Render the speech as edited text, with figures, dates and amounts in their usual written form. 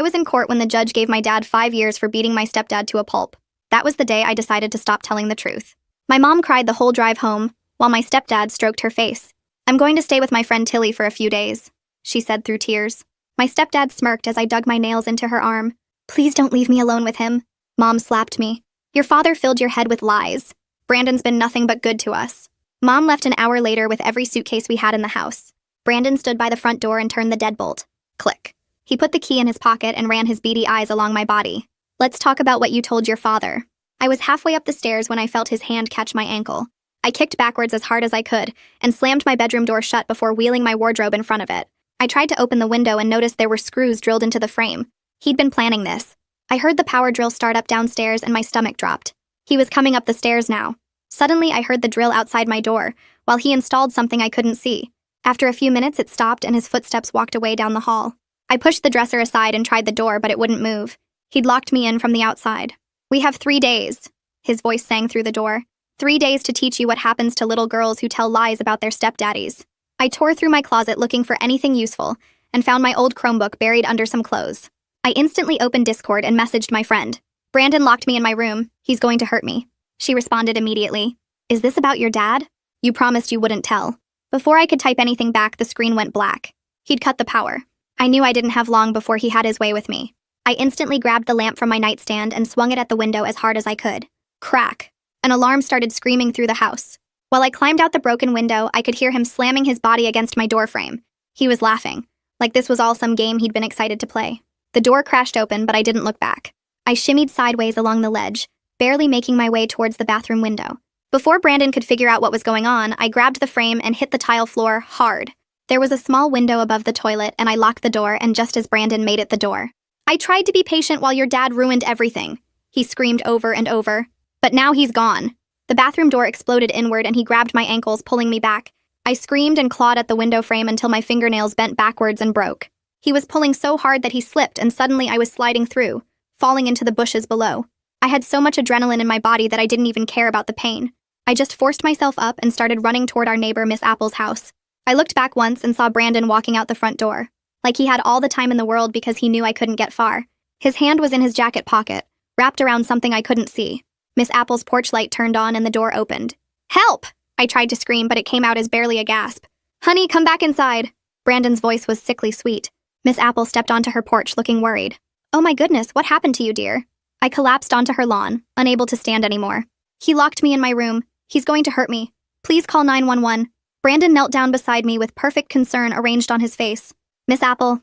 was in court when the judge gave my dad 5 years for beating my stepdad to a pulp. That was the day I decided to stop telling the truth. My mom cried the whole drive home, while my stepdad stroked her face. "I'm going to stay with my friend Tilly for a few days," she said through tears. My stepdad smirked as I dug my nails into her arm. "Please don't leave me alone with him." Mom slapped me. "Your father filled your head with lies. Brandon's been nothing but good to us." Mom left an hour later with every suitcase we had in the house. Brandon stood by the front door and turned the deadbolt. Click. He put the key in his pocket and ran his beady eyes along my body. "Let's talk about what you told your father." I was halfway up the stairs when I felt his hand catch my ankle. I kicked backwards as hard as I could and slammed my bedroom door shut before wheeling my wardrobe in front of it. I tried to open the window and noticed there were screws drilled into the frame. He'd been planning this. I heard the power drill start up downstairs and my stomach dropped. He was coming up the stairs now. Suddenly, I heard the drill outside my door, while he installed something I couldn't see. After a few minutes, it stopped and his footsteps walked away down the hall. I pushed the dresser aside and tried the door, but it wouldn't move. He'd locked me in from the outside. "We have 3 days," his voice sang through the door. "3 days to teach you what happens to little girls who tell lies about their stepdaddies." I tore through my closet looking for anything useful and found my old Chromebook buried under some clothes. I instantly opened Discord and messaged my friend. "Brandon locked me in my room. He's going to hurt me." She responded immediately. "Is this about your dad? You promised you wouldn't tell." Before I could type anything back, the screen went black. He'd cut the power. I knew I didn't have long before he had his way with me. I instantly grabbed the lamp from my nightstand and swung it at the window as hard as I could. Crack! An alarm started screaming through the house. While I climbed out the broken window, I could hear him slamming his body against my doorframe. He was laughing, like this was all some game he'd been excited to play. The door crashed open, but I didn't look back. I shimmied sideways along the ledge, barely making my way towards the bathroom window. Before Brandon could figure out what was going on, I grabbed the frame and hit the tile floor hard. There was a small window above the toilet, and I locked the door, and just as Brandon made it the door. "I tried to be patient while your dad ruined everything," he screamed over and over. "But now he's gone." The bathroom door exploded inward, and he grabbed my ankles, pulling me back. I screamed and clawed at the window frame until my fingernails bent backwards and broke. He was pulling so hard that he slipped, and suddenly I was sliding through, falling into the bushes below. I had so much adrenaline in my body that I didn't even care about the pain. I just forced myself up and started running toward our neighbor Miss Apple's house. I looked back once and saw Brandon walking out the front door, like he had all the time in the world because he knew I couldn't get far. His hand was in his jacket pocket, wrapped around something I couldn't see. Miss Apple's porch light turned on and the door opened. "Help!" I tried to scream, but it came out as barely a gasp. "Honey, come back inside." Brandon's voice was sickly sweet. Miss Apple stepped onto her porch looking worried. "Oh my goodness, what happened to you, dear?" I collapsed onto her lawn, unable to stand anymore. "He locked me in my room. He's going to hurt me. Please call 911. Brandon knelt down beside me with perfect concern arranged on his face. "Miss Apple,